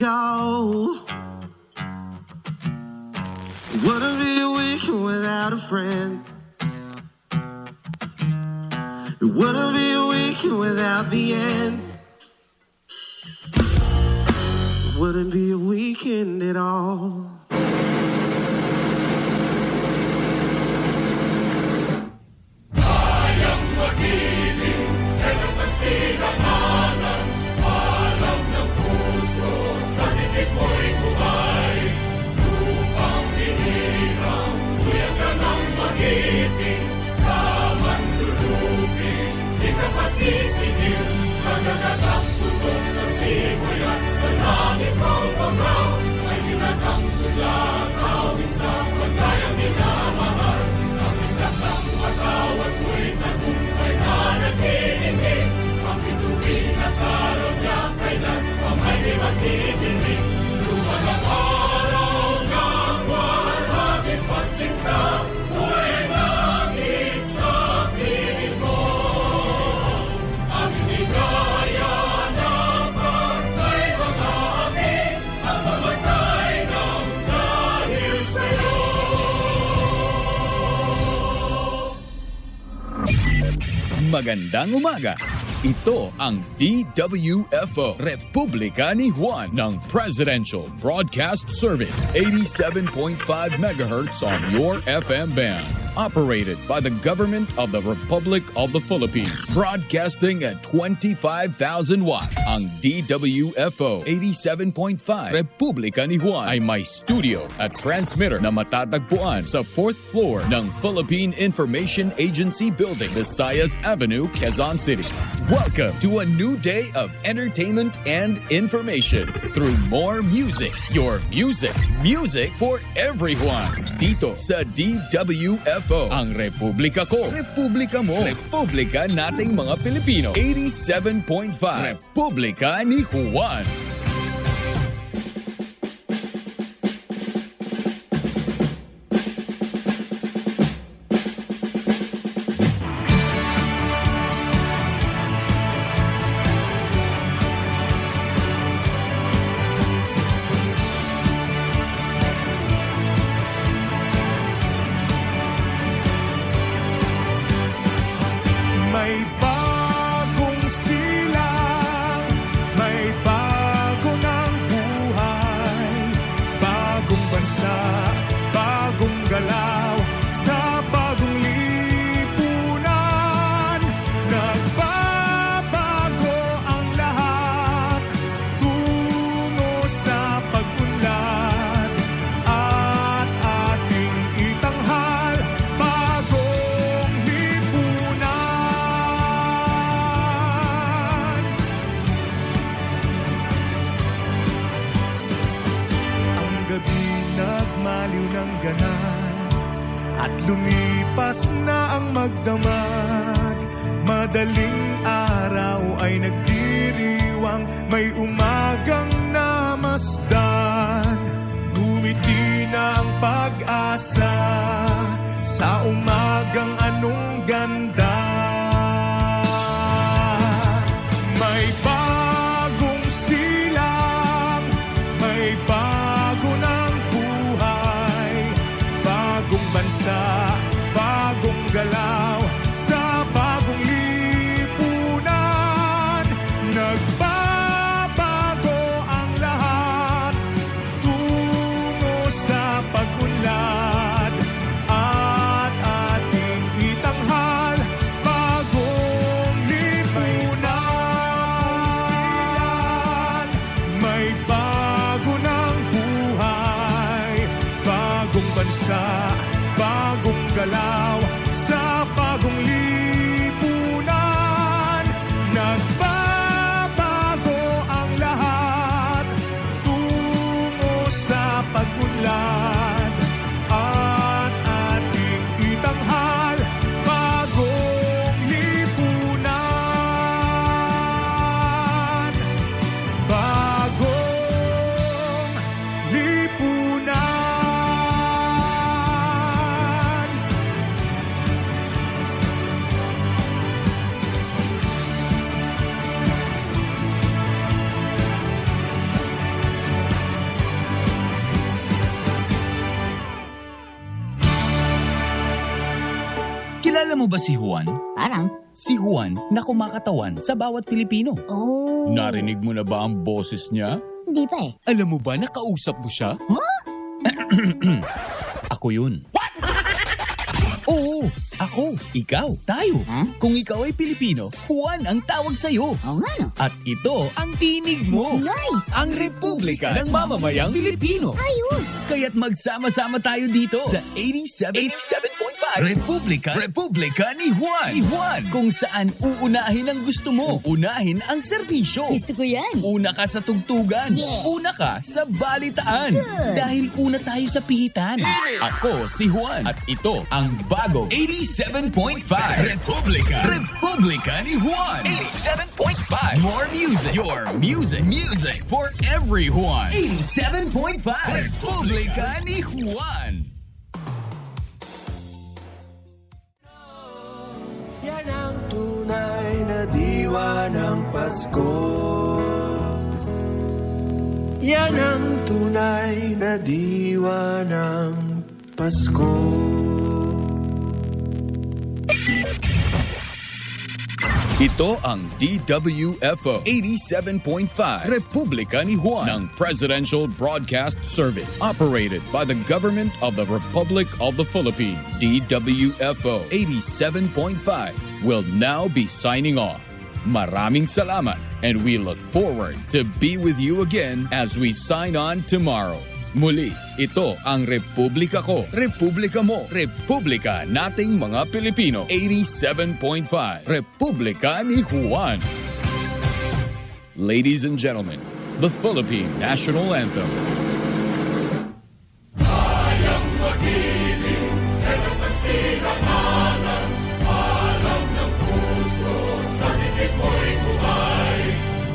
Go. Wouldn't be a weekend without a friend. It wouldn't be a weekend without the end. It wouldn't be a weekend at all. Kayang mag-ibig, kaya sa sinamanan, alam ng puso, sa titik mo'y buhay. Lupang hinirang, kuya ka ng magiting, sa mandulupin, di ka pasisingil, sa nagatang tutok sa simoy at sa langit ng pagaw, ay ginatang tulad, awit sa pagkayang minamahal, ang isang ng matawad mo'y tagumpay na nag-iindig, ang bituin at araw niya kailan pamay di magdidinig, lumalang araw ng warhagin pagsinta, buhay langit sa piling mo. Ang hindi kaya na pagkay mga api, ang mamatay ng dahil sa'yo. Magandang umaga! Ito ang DWFO, Republika ni Juan ng Presidential Broadcast Service, 87.5 MHz on your FM band. Operated by the Government of the Republic of the Philippines. Broadcasting at 25,000 watts. Ang DWFO 87.5 Republika ni Juan ay may studio at transmitter na matatagpuan sa 4th floor ng Philippine Information Agency Building, Visayas Avenue, Quezon City. Welcome to a new day of entertainment and information through more music. Your music. Music for everyone. Dito sa DWFO. Ang Republika ko. Republika mo. Republika nating mga Pilipino. 87.5. Republika ni Juan. May bagong silang, may bago ng buhay, bagong bansa, bagong galaw, sa bagong lipunan. Nagbabago ang lahat, tungo sa pag-unlad, at ating itanghal, bagong lipunan. Ang gabi nagmaliw ng ganap at lumipas na ang magdamag. Madaling araw ay nagdiriwang, may umagang namasdan. Ngumiti na ang pag-asa sa umagang anong ganda. May bagong silang, may bago ng buhay, bagong bansa, bagong galaw, sa bagong lipunan. Nagbabago ang lahat, tungo sa pag-unlad, at mo ba si Juan? Parang, Si Juan na kumakatawan sa bawat Pilipino. oh, Narinig mo na ba ang boses niya? hindi pa eh. Alam mo ba na kausap mo siya? Ako yun. What? Oo, ako, ikaw, tayo. Ha? Kung ikaw ay Pilipino, Juan ang tawag sa'yo. Oo nga no. At ito ang tinig mo. Nice! Ang Republika ng Mamamayang Pilipino. Ayos! Kaya't magsama-sama tayo dito sa 87.5 Republika ni Juan. Kung saan uunahin ang gusto mo. Uunahin ang serbisyo. Gusto ko yan. Una ka sa tugtugan. Yeah. Una ka sa balitaan. Dahil una tayo sa pihitan. Ako si Juan. At ito ang bagong 87.5 Republika ni Juan. 87.5 More music. Your music for everyone. 87.5 Republika ni Juan. Yan ang tunay na diwa ng Pasko. Yan ang tunay na diwa ng Pasko. Ito ang DWFO 87.5 Republika ni Juan ng Presidential Broadcast Service, operated by the Government of the Republic of the Philippines. DWFO 87.5 will now be signing off. Maraming salamat, and we look forward to be with you again as we sign on tomorrow. Muli, ito ang Republika ko, Republika mo, Republika nating mga Pilipino. 87.5 Republika ni Juan. Ladies and gentlemen, the Philippine National Anthem. Kayang magiliw, ewas ang sinamanan, alam ng puso, sa titik mo'y buhay.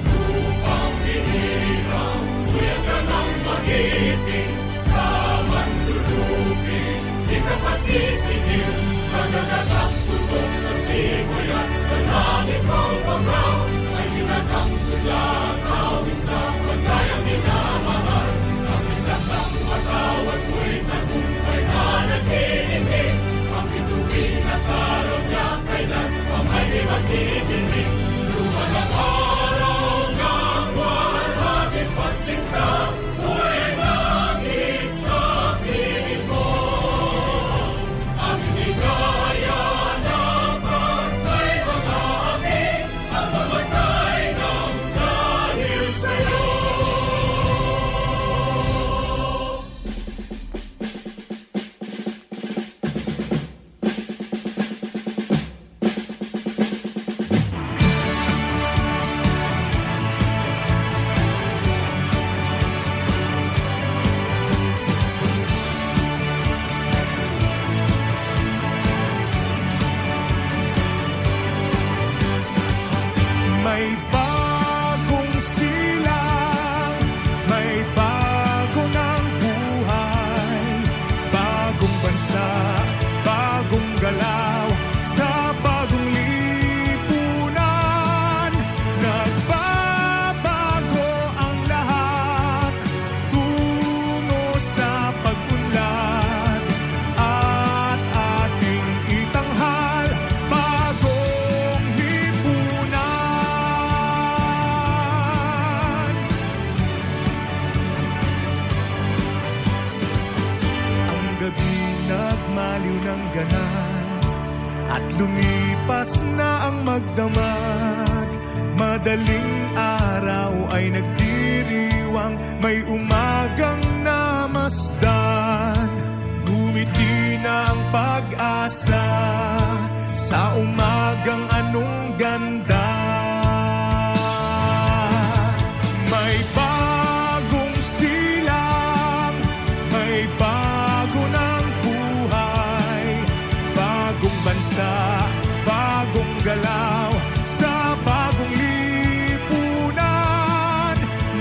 Lupang hinirang, tuyag ka ng magiting, sa manlulupin, di ka pasisingil, sa nagagang tutok sa simoy at sa langit ng pagaw, ay hinagang tulang awit sa pagkayang minamahal. Ang isang ng matawad mo'y tagumpay na nag-iindig, ang bituin at araw niya kailan pa may di magdidinig. Lumalang araw ng walhagin pagsinta, buhay langit sa piling mo. Ang hindi kaya ng pagkay mga api, ang mamatay ng dahil sa'yo. May bagong silang, may bago ng buhay, bagong bansa, bagong galaw, sa bagong lipunan. Nagbabago ang lahat, tungo sa pag-unlad, at ating itanghal, bagong lipunan. Ang gabi nagmaliw ng ganap, at lumipas na ang magdamag. Madaling araw ay nagdiriwang, may umagang namasdan. Ngumiti na ang pag-asa sa umagang anong ganda. May bagong silang, may bago ng buhay, bagong bansa, bagong galaw, sa bagong lipunan.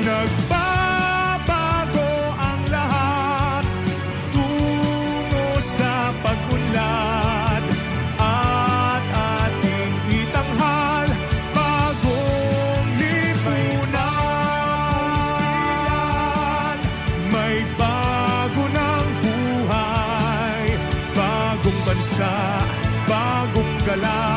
Nagbabago ang lahat, tungo sa pag-unlad, at ating itanghal, bagong lipunan. May bago ng buhay, bagong bansa, bagong wala